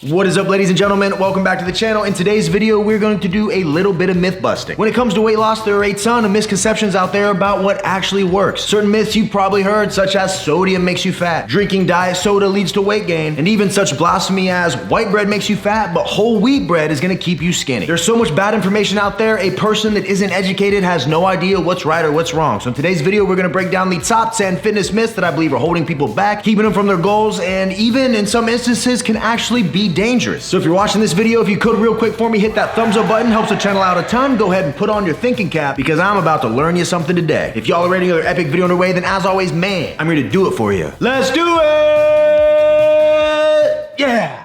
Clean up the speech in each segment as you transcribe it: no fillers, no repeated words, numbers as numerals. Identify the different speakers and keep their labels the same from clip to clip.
Speaker 1: What is up, ladies and gentlemen? Welcome back to the channel. In today's video, we're going to do a little bit of myth busting. When it comes to weight loss, there are a ton of misconceptions out there about what actually works. Certain myths you've probably heard, such as sodium makes you fat, drinking diet soda leads to weight gain, and even such blasphemy as white bread makes you fat, but whole wheat bread is going to keep you skinny. There's so much bad information out there, a person that isn't educated has no idea what's right or what's wrong. So in today's video, we're going to break down the top 10 fitness myths that I believe are holding people back, keeping them from their goals, and even in some instances can actually be dangerous. So if you're watching this video, if you could real quick for me, hit that thumbs up button, helps the channel out a ton. Go ahead and put on your thinking cap because I'm about to learn you something today. If y'all are ready another epic video on the way, then as always, man, I'm here to do it for you. Let's do it! Yeah!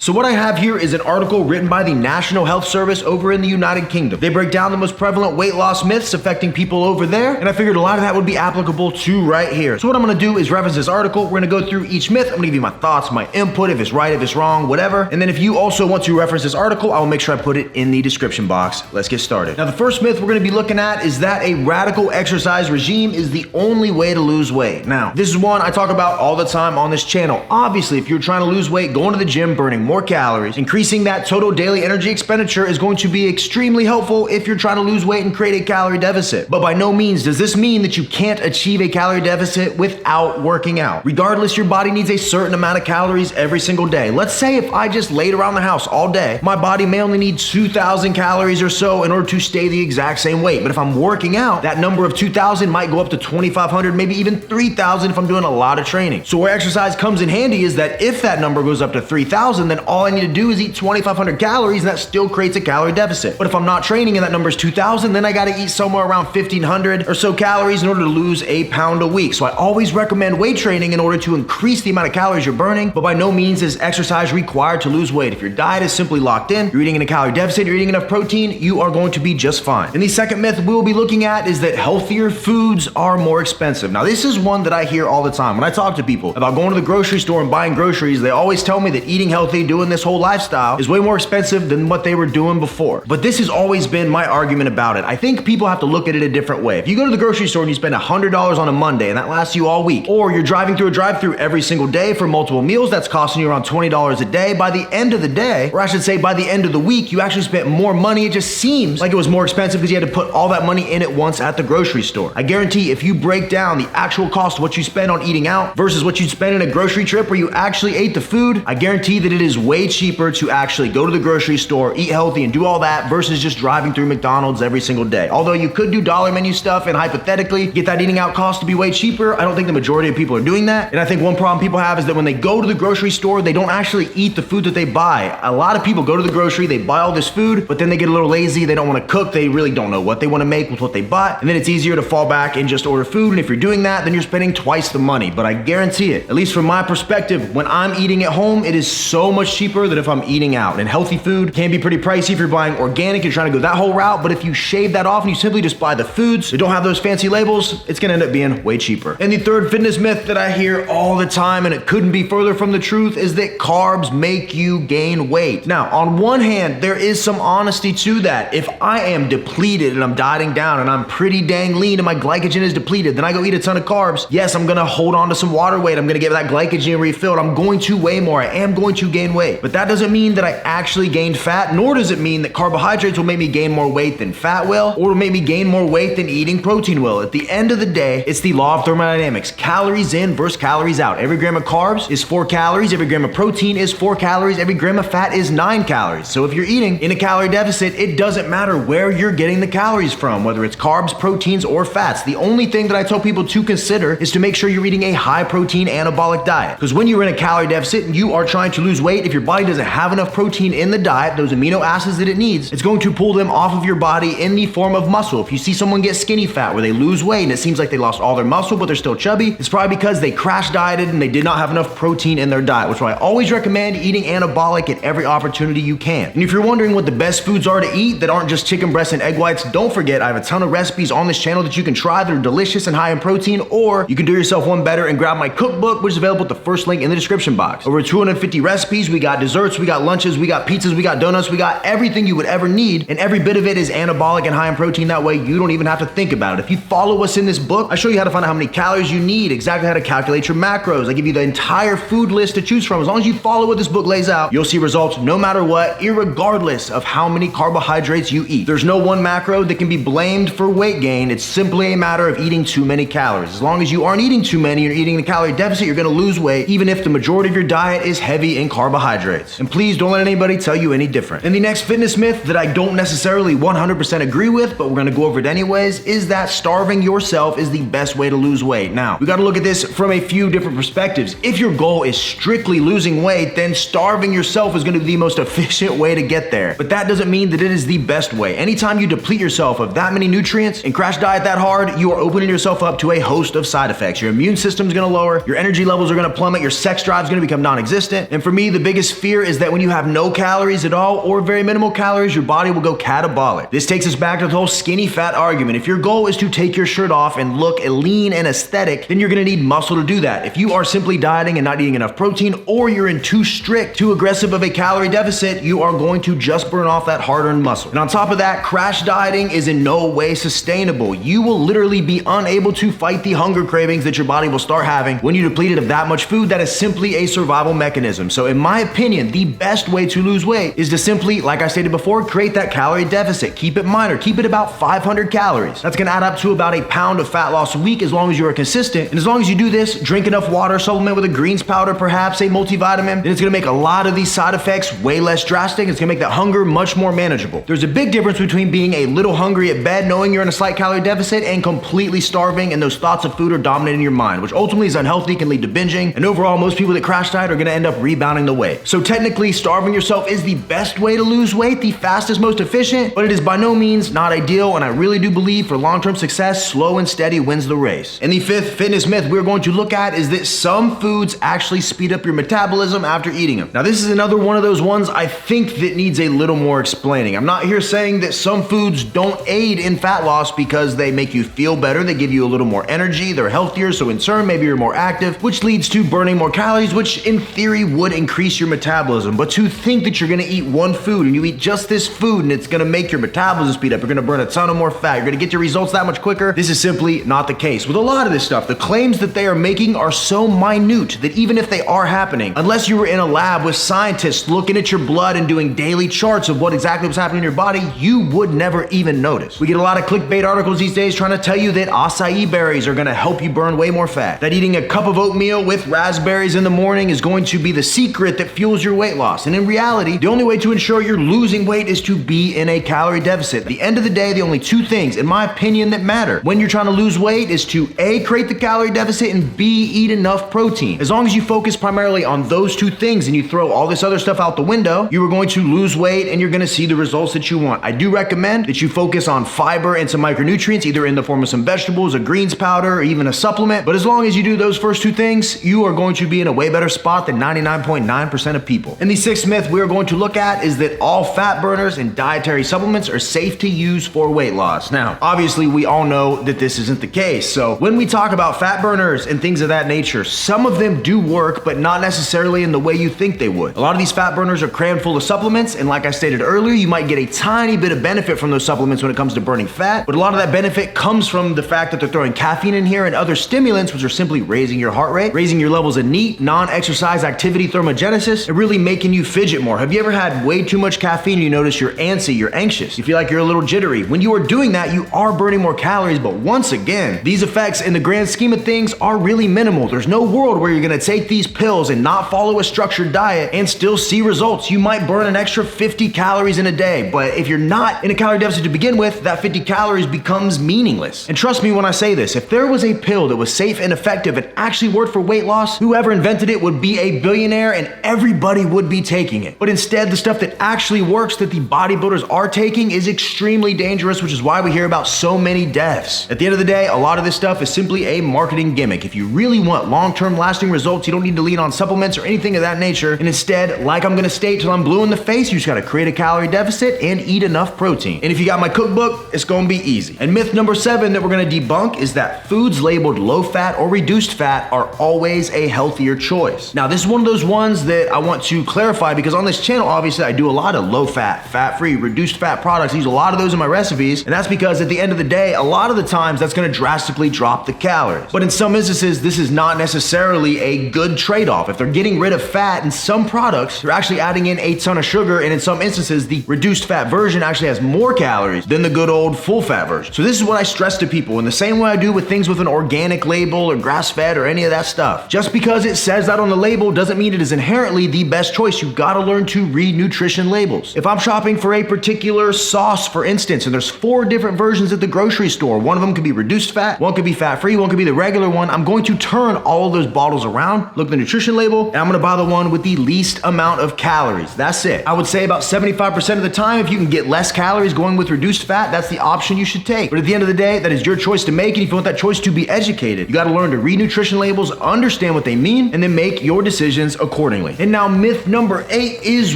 Speaker 1: So what I have here is an article written by the National Health Service over in the United Kingdom. They break down the most prevalent weight loss myths affecting people over there, and I figured a lot of that would be applicable to right here. So what I'm gonna do is reference this article. We're gonna go through each myth. I'm gonna give you my thoughts, my input, if it's right, if it's wrong, whatever. And then if you also want to reference this article, I will make sure I put it in the description box. Let's get started. Now the first myth we're gonna be looking at is that a radical exercise regime is the only way to lose weight. Now, this is one I talk about all the time on this channel. Obviously, if you're trying to lose weight, going to the gym, burning more calories, increasing that total daily energy expenditure is going to be extremely helpful if you're trying to lose weight and create a calorie deficit. But by no means does this mean that you can't achieve a calorie deficit without working out. Regardless, your body needs a certain amount of calories every single day. Let's say if I just laid around the house all day, my body may only need 2,000 calories or so in order to stay the exact same weight. But if I'm working out, that number of 2,000 might go up to 2,500, maybe even 3,000 if I'm doing a lot of training. So where exercise comes in handy is that if that number goes up to 3,000, then all I need to do is eat 2,500 calories, and that still creates a calorie deficit. But if I'm not training and that number is 2,000, then I got to eat somewhere around 1,500 or so calories in order to lose a pound a week. So I always recommend weight training in order to increase the amount of calories you're burning, but by no means is exercise required to lose weight. If your diet is simply locked in, you're eating in a calorie deficit, you're eating enough protein, you are going to be just fine. And the second myth we'll be looking at is that healthier foods are more expensive. Now this is one that I hear all the time. When I talk to people about going to the grocery store and buying groceries, they always tell me that eating healthy, doing this whole lifestyle is way more expensive than what they were doing before. But this has always been my argument about it. I think people have to look at it a different way. If you go to the grocery store and you spend $100 on a Monday and that lasts you all week, or you're driving through a drive-thru every single day for multiple meals, that's costing you around $20 a day. By the end of the day, or I should say by the end of the week, you actually spent more money. It just seems like it was more expensive because you had to put all that money in at once at the grocery store. I guarantee if you break down the actual cost of what you spend on eating out versus what you'd spend in a grocery trip where you actually ate the food, I guarantee that it is way cheaper to actually go to the grocery store, eat healthy, and do all that versus just driving through McDonald's every single day. Although you could do dollar menu stuff and hypothetically get that eating out cost to be way cheaper, I don't think the majority of people are doing that. And I think one problem people have is that when they go to the grocery store, they don't actually eat the food that they buy. A lot of people go to the grocery, they buy all this food, but then they get a little lazy, they don't want to cook, they really don't know what they want to make with what they bought, and then it's easier to fall back and just order food, and if you're doing that, then you're spending twice the money. But I guarantee it, at least from my perspective, when I'm eating at home, it is so much cheaper than if I'm eating out. And healthy food can be pretty pricey if you're buying organic, you're trying to go that whole route, but if you shave that off and you simply just buy the foods that don't have those fancy labels, it's gonna end up being way cheaper. And the third fitness myth that I hear all the time, and it couldn't be further from the truth, is that carbs make you gain weight. Now, on one hand, there is some honesty to that. If I am depleted and I'm dieting down and I'm pretty dang lean and my glycogen is depleted, then I go eat a ton of carbs. Yes, I'm gonna hold on to some water weight, I'm gonna get that glycogen refilled, I'm going to weigh more, I am going to gain weight. But that doesn't mean that I actually gained fat, nor does it mean that carbohydrates will make me gain more weight than fat will, or will make me gain more weight than eating protein will. At the end of the day, it's the law of thermodynamics. Calories in versus calories out. Every gram of carbs is 4 calories, every gram of protein is 4 calories, every gram of fat is 9 calories. So if you're eating in a calorie deficit, it doesn't matter where you're getting the calories from, whether it's carbs, proteins, or fats. The only thing that I tell people to consider is to make sure you're eating a high protein anabolic diet. Because when you're in a calorie deficit and you are trying to lose weight, if your body doesn't have enough protein in the diet, those amino acids that it needs, it's going to pull them off of your body in the form of muscle. If you see someone get skinny fat where they lose weight and it seems like they lost all their muscle but they're still chubby, it's probably because they crash dieted and they did not have enough protein in their diet, which is why I always recommend eating anabolic at every opportunity you can. And if you're wondering what the best foods are to eat that aren't just chicken breasts and egg whites, don't forget I have a ton of recipes on this channel that you can try that are delicious and high in protein, or you can do yourself one better and grab my cookbook, which is available at the first link in the description box. Over 250 recipes, we we got desserts, we got lunches, we got pizzas, we got donuts, we got everything you would ever need, and every bit of it is anabolic and high in protein. That way you don't even have to think about it. If you follow us in this book, I show you how to find out how many calories you need, exactly how to calculate your macros. I give you the entire food list to choose from. As long as you follow what this book lays out, you'll see results no matter what, irregardless of how many carbohydrates you eat. There's no one macro that can be blamed for weight gain. It's simply a matter of eating too many calories. As long as you aren't eating too many, you're eating in a calorie deficit, you're gonna lose weight, even if the majority of your diet is heavy in carbohydrates. And please don't let anybody tell you any different. And the next fitness myth that I don't necessarily 100% agree with, but we're gonna go over it anyways, is that starving yourself is the best way to lose weight. Now, we gotta look at this from a few different perspectives. If your goal is strictly losing weight, then starving yourself is gonna be the most efficient way to get there. But that doesn't mean that it is the best way. Anytime you deplete yourself of that many nutrients and crash diet that hard, you are opening yourself up to a host of side effects. Your immune system is gonna lower, your energy levels are gonna plummet, your sex drive is gonna become non-existent. And for me, the biggest fear is that when you have no calories at all or very minimal calories, your body will go catabolic. This takes us back to the whole skinny fat argument. If your goal is to take your shirt off and look lean and aesthetic, then you're gonna need muscle to do that. If you are simply dieting and not eating enough protein, or you're in too strict, too aggressive of a calorie deficit, you are going to just burn off that hard-earned muscle. And on top of that, crash dieting is in no way sustainable. You will literally be unable to fight the hunger cravings that your body will start having when you deplete it of that much food. That is simply a survival mechanism. So in my opinion, the best way to lose weight is to simply, like I stated before, create that calorie deficit. Keep it minor. Keep it about 500 calories. That's gonna add up to about a pound of fat loss a week as long as you are consistent. And as long as you do this, drink enough water, supplement with a greens powder, perhaps a multivitamin, then it's gonna make a lot of these side effects way less drastic. It's gonna make that hunger much more manageable. There's a big difference between being a little hungry at bed, knowing you're in a slight calorie deficit, and completely starving and those thoughts of food are dominating your mind, which ultimately is unhealthy, can lead to binging, and overall, most people that crash diet are gonna end up rebounding the weight. So technically, starving yourself is the best way to lose weight, the fastest, most efficient, but it is by no means not ideal, and I really do believe for long-term success, slow and steady wins the race. And the fifth fitness myth we're going to look at is that some foods actually speed up your metabolism after eating them. Now, this is another one of those ones I think that needs a little more explaining. I'm not here saying that some foods don't aid in fat loss because they make you feel better, they give you a little more energy, they're healthier, so in turn, maybe you're more active, which leads to burning more calories, which in theory would increase your metabolism. But to think that you're gonna eat one food and you eat just this food and it's gonna make your metabolism speed up, you're gonna burn a ton of more fat, you're gonna get your results that much quicker, this is simply not the case. With a lot of this stuff, the claims that they are making are so minute that even if they are happening, unless you were in a lab with scientists looking at your blood and doing daily charts of what exactly was happening in your body, you would never even notice. We get a lot of clickbait articles these days trying to tell you that acai berries are gonna help you burn way more fat, that eating a cup of oatmeal with raspberries in the morning is going to be the secret that fuels your weight loss. And in reality, the only way to ensure you're losing weight is to be in a calorie deficit. At the end of the day, the only two things, in my opinion, that matter when you're trying to lose weight is to A, create the calorie deficit, and B, eat enough protein. As long as you focus primarily on those two things and you throw all this other stuff out the window, you are going to lose weight and you're gonna see the results that you want. I do recommend that you focus on fiber and some micronutrients, either in the form of some vegetables, a greens powder, or even a supplement. But as long as you do those first two things, you are going to be in a way better spot than 99.9% of people. And the sixth myth we are going to look at is that all fat burners and dietary supplements are safe to use for weight loss. Now, obviously we all know that this isn't the case. So when we talk about fat burners and things of that nature, some of them do work, but not necessarily in the way you think they would. A lot of these fat burners are crammed full of supplements, and like I stated earlier, you might get a tiny bit of benefit from those supplements when it comes to burning fat, but a lot of that benefit comes from the fact that they're throwing caffeine in here and other stimulants, which are simply raising your heart rate, raising your levels of NEAT, non-exercise activity thermogenesis, and really making you fidget more. Have you ever had way too much caffeine and you notice you're antsy, you're anxious, you feel like you're a little jittery? When you are doing that, you are burning more calories, but once again, these effects in the grand scheme of things are really minimal. There's no world where you're gonna take these pills and not follow a structured diet and still see results. You might burn an extra 50 calories in a day, but if you're not in a calorie deficit to begin with, that 50 calories becomes meaningless. And trust me when I say this, if there was a pill that was safe and effective and actually worked for weight loss, whoever invented it would be a billionaire and everybody would be taking it. But instead, the stuff that actually works that the bodybuilders are taking is extremely dangerous, which is why we hear about so many deaths. At the end of the day, a lot of this stuff is simply a marketing gimmick. If you really want long-term lasting results, you don't need to lean on supplements or anything of that nature. And instead, like I'm gonna state till I'm blue in the face, you just gotta create a calorie deficit and eat enough protein. And if you got my cookbook, it's gonna be easy. And myth number 7 that we're gonna debunk is that foods labeled low fat or reduced fat are always a healthier choice. Now, this is one of those ones that I want to clarify, because on this channel, obviously I do a lot of low fat, fat-free, reduced fat products. I use a lot of those in my recipes, and that's because at the end of the day, a lot of the times that's gonna drastically drop the calories. But in some instances, this is not necessarily a good trade-off. If they're getting rid of fat in some products, they're actually adding in a ton of sugar, and in some instances, the reduced fat version actually has more calories than the good old full fat version. So this is what I stress to people in the same way I do with things with an organic label or grass-fed or any of that stuff. Just because it says that on the label doesn't mean it is inherently the best choice. You gotta learn to read nutrition labels. If I'm shopping for a particular sauce, for instance, and there's 4 different versions at the grocery store, one of them could be reduced fat, one could be fat-free, one could be the regular one, I'm going to turn all of those bottles around, look at the nutrition label, and I'm gonna buy the one with the least amount of calories. That's it. I would say about 75% of the time, if you can get less calories going with reduced fat, that's the option you should take. But at the end of the day, that is your choice to make, and if you want that choice to be educated, you gotta learn to read nutrition labels, understand what they mean, and then make your decisions accordingly. And now myth number 8 is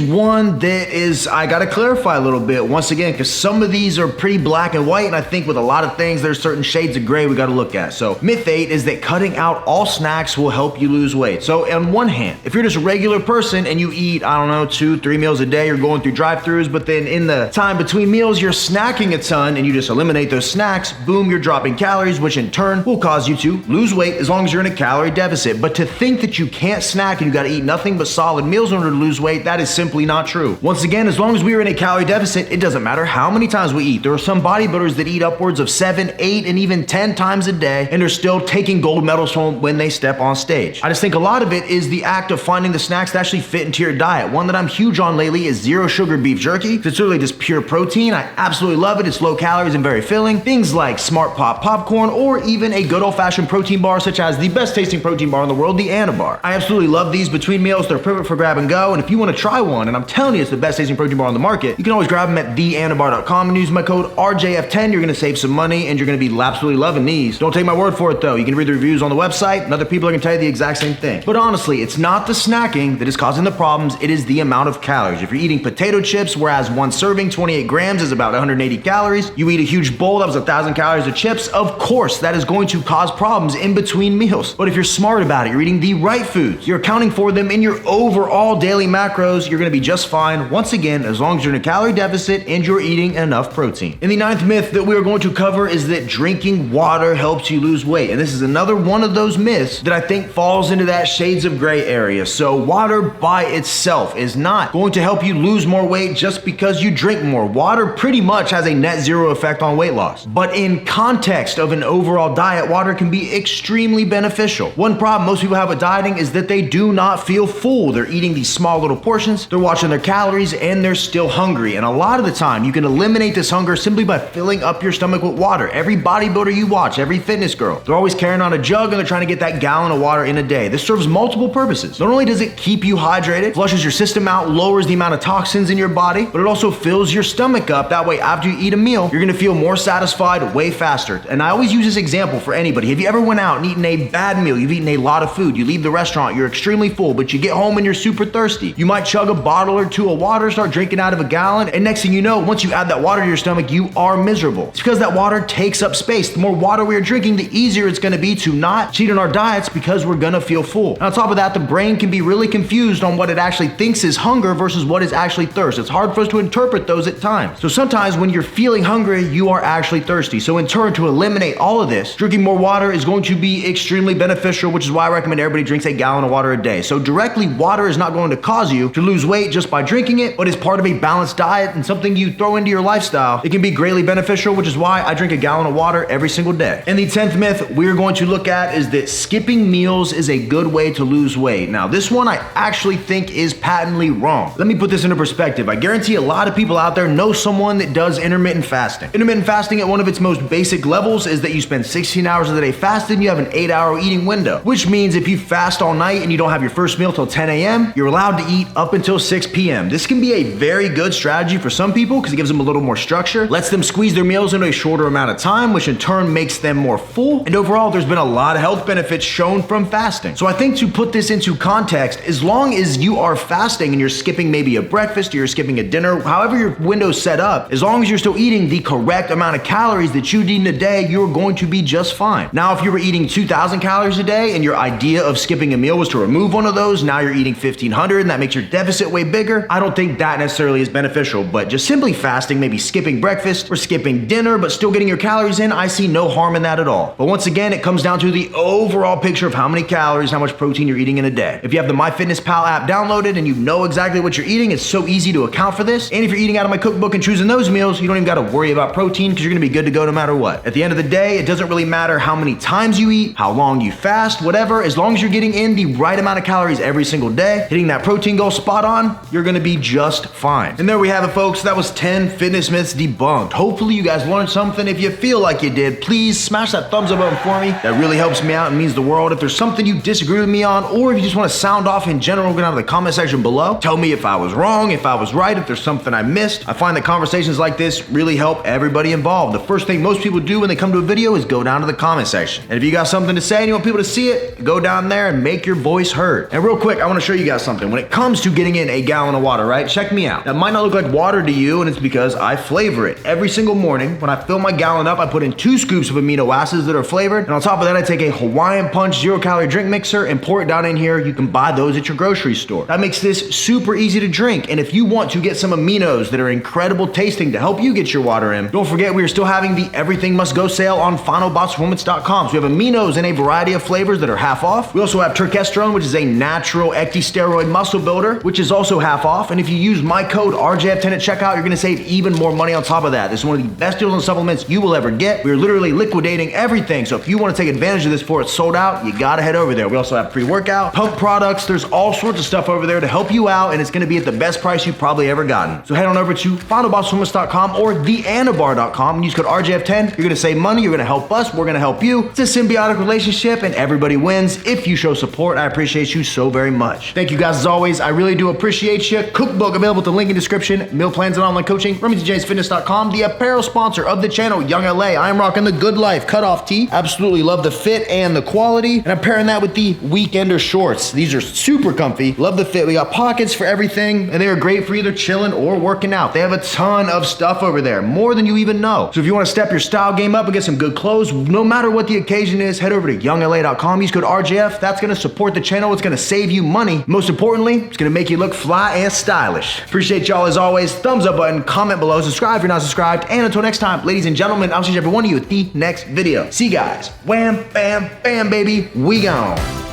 Speaker 1: one that is, I gotta clarify a little bit once again, because some of these are pretty black and white, and I think with a lot of things, there's certain shades of gray we gotta look at. So myth 8 is that cutting out all snacks will help you lose weight. So on one hand, if you're just a regular person and you eat, I don't know, 2-3 meals a day, you're going through drive-thrus, but then in the time between meals, you're snacking a ton and you just eliminate those snacks, boom, you're dropping calories, which in turn will cause you to lose weight as long as you're in a calorie deficit. But to think that you can't snack and you gotta eat nothing but solid meals in order to lose weight, that is simply not true. Once again, as long as we are in a calorie deficit, it doesn't matter how many times we eat. There are some bodybuilders that eat upwards of 7, 8, and even 10 times a day, and they're still taking gold medals home when they step on stage. I just think a lot of it is the act of finding the snacks that actually fit into your diet. One that I'm huge on lately is zero sugar beef jerky. It's literally just pure protein. I absolutely love it. It's low calories and very filling. Things like Smart Pop popcorn, or even a good old-fashioned protein bar, such as the best tasting protein bar in the world, the Anabar. I absolutely love these between meals. They're perfect for grab and go, and if you want to try one, and I'm telling you it's the best tasting protein bar on the market, you can always grab them at theanabar.com and use my code RJF10. You're gonna save some money and you're gonna be absolutely loving these. Don't take my word for it though. You can read the reviews on the website and other people are gonna tell you the exact same thing. But honestly, it's not the snacking that is causing the problems, it is the amount of calories. If you're eating potato chips, whereas one serving, 28 grams, is about 180 calories, you eat a huge bowl that was 1,000 calories of chips, of course that is going to cause problems in between meals. But if you're smart about it, you're eating the right foods, you're accounting for them in your overall daily macros, you're gonna be just fine, once again, as long as you're in a calorie deficit and you're eating enough protein. And the 9th myth that we are going to cover is that drinking water helps you lose weight. And this is another one of those myths that I think falls into that shades of gray area. So water by itself is not going to help you lose more weight just because you drink more. Water pretty much has a net zero effect on weight loss. But in context of an overall diet, water can be extremely beneficial. One problem most people have with dieting is that they do not feel full. They're eating these small little portions, they're watching their calories, and they're still hungry. And a lot of the time, you can eliminate this hunger simply by filling up your stomach with water. Every bodybuilder you watch, every fitness girl, they're always carrying on a jug and they're trying to get that gallon of water in a day. This serves multiple purposes. Not only does it keep you hydrated, flushes your system out, lowers the amount of toxins in your body, but it also fills your stomach up. That way, after you eat a meal, you're gonna feel more satisfied way faster. And I always use this example for anybody. Have you ever went out and eaten a bad meal? You've eaten a lot of food. You leave the restaurant, you're extremely full, but you get home and you're super thirsty. You might chug a bottle or two of water, start drinking out of a gallon, and next thing you know, once you add that water to your stomach, you are miserable. It's because that water takes up space. The more water we are drinking, the easier it's gonna be to not cheat on our diets because we're gonna feel full. And on top of that, the brain can be really confused on what it actually thinks is hunger versus what is actually thirst. It's hard for us to interpret those at times. So sometimes when you're feeling hungry, you are actually thirsty. So in turn, to eliminate all of this, drinking more water is going to be extremely beneficial, which is why I recommend everybody drinks a gallon of water a day. So directly, water is not going to cause you to lose weight just by drinking it, but as part of a balanced diet and something you throw into your lifestyle, it can be greatly beneficial, which is why I drink a gallon of water every single day. And the 10th myth we're going to look at is that skipping meals is a good way to lose weight. Now, this one I actually think is patently wrong. Let me put this into perspective. I guarantee a lot of people out there know someone that does intermittent fasting. Intermittent fasting at one of its most basic levels is that you spend 16 hours of the day fasting, you have an 8-hour eating window, which means if you fast all night and you don't have your first meal till 10 a.m., you're allowed to eat up until 6 p.m. This can be a very good strategy for some people because it gives them a little more structure, lets them squeeze their meals into a shorter amount of time, which in turn makes them more full. And overall, there's been a lot of health benefits shown from fasting. So I think to put this into context, as long as you are fasting and you're skipping maybe a breakfast or you're skipping a dinner, however your window's set up, as long as you're still eating the correct amount of calories that you need in a day, you're going to be just fine. Now, if you were eating 2,000 calories a day and your idea of skipping a meal was to remove one of those, now you're eating eating 1,500 and that makes your deficit way bigger, I don't think that necessarily is beneficial. But just simply fasting, maybe skipping breakfast or skipping dinner, but still getting your calories in, I see no harm in that at all. But once again, it comes down to the overall picture of how many calories, how much protein you're eating in a day. If you have the MyFitnessPal app downloaded and you know exactly what you're eating, it's so easy to account for this. And if you're eating out of my cookbook and choosing those meals, you don't even got to worry about protein because you're going to be good to go no matter what. At the end of the day, it doesn't really matter how many times you eat, how long you fast, whatever, as long as you're getting in the right amount of calories every single day, hitting that protein goal spot on, you're going to be just fine. And there we have it, folks. That was 10 fitness myths debunked. Hopefully you guys learned something. If you feel like you did, please smash that thumbs up button for me. That really helps me out and means the world. If there's something you disagree with me on, or if you just want to sound off in general, go down to the comment section below. Tell me if I was wrong, if I was right, if there's something I missed. I find that conversations like this really help everybody involved. The first thing most people do when they come to a video is go down to the comment section. And if you got something to say and you want people to see it, go down there and make your voice heard. And real quick, I want to show you guys something. When it comes to getting in a gallon of water, right? Check me out. That might not look like water to you, and it's because I flavor it. Every single morning, when I fill my gallon up, I put in 2 scoops of amino acids that are flavored. And on top of that, I take a Hawaiian Punch 0-calorie drink mixer and pour it down in here. You can buy those at your grocery store. That makes this super easy to drink. And if you want to get some aminos that are incredible tasting to help you get your water in, don't forget we are still having the Everything Must Go sale on finalbossperformance.com. So we have aminos in a variety of flavors that are half off. We also have turkesterone, which is a natural ectosteroid muscle builder, which is also half off. And if you use my code RJF10 at checkout, you're gonna save even more money on top of that. This is one of the best deals on supplements you will ever get. We're literally liquidating everything. So if you want to take advantage of this before it's sold out, you gotta head over there. We also have pre-workout, pump products. There's all sorts of stuff over there to help you out, and it's gonna be at the best price you've probably ever gotten. So head on over to finalbossperformance.com or theanabar.com and use code RJF10. You're gonna save money, you're gonna help us, we're gonna help you. It's a symbiotic relationship and everybody wins if you show support. I appreciate you so very much. Thank you guys as always. I really do appreciate you. Cookbook available at the link in description. Meal plans and online coaching. RemingtonJamesFitness.com, the apparel sponsor of the channel, Young LA. I am rocking the Good Life cutoff tee. Absolutely love the fit and the quality. And I'm pairing that with the Weekender shorts. These are super comfy. Love the fit. We got pockets for everything, and they are great for either chilling or working out. They have a ton of stuff over there, more than you even know. So if you want to step your style game up and get some good clothes, no matter what the occasion is, head over to youngla.com. Use code RJF. That's going to support the channel. It's going to save you money. Most importantly, it's going to make you look fly and stylish. Appreciate y'all as always. Thumbs up button, comment below, subscribe if you're not subscribed. And until next time, ladies and gentlemen, I'll see every one of you at the next video. See you guys. Wham, bam, bam, baby. We gone.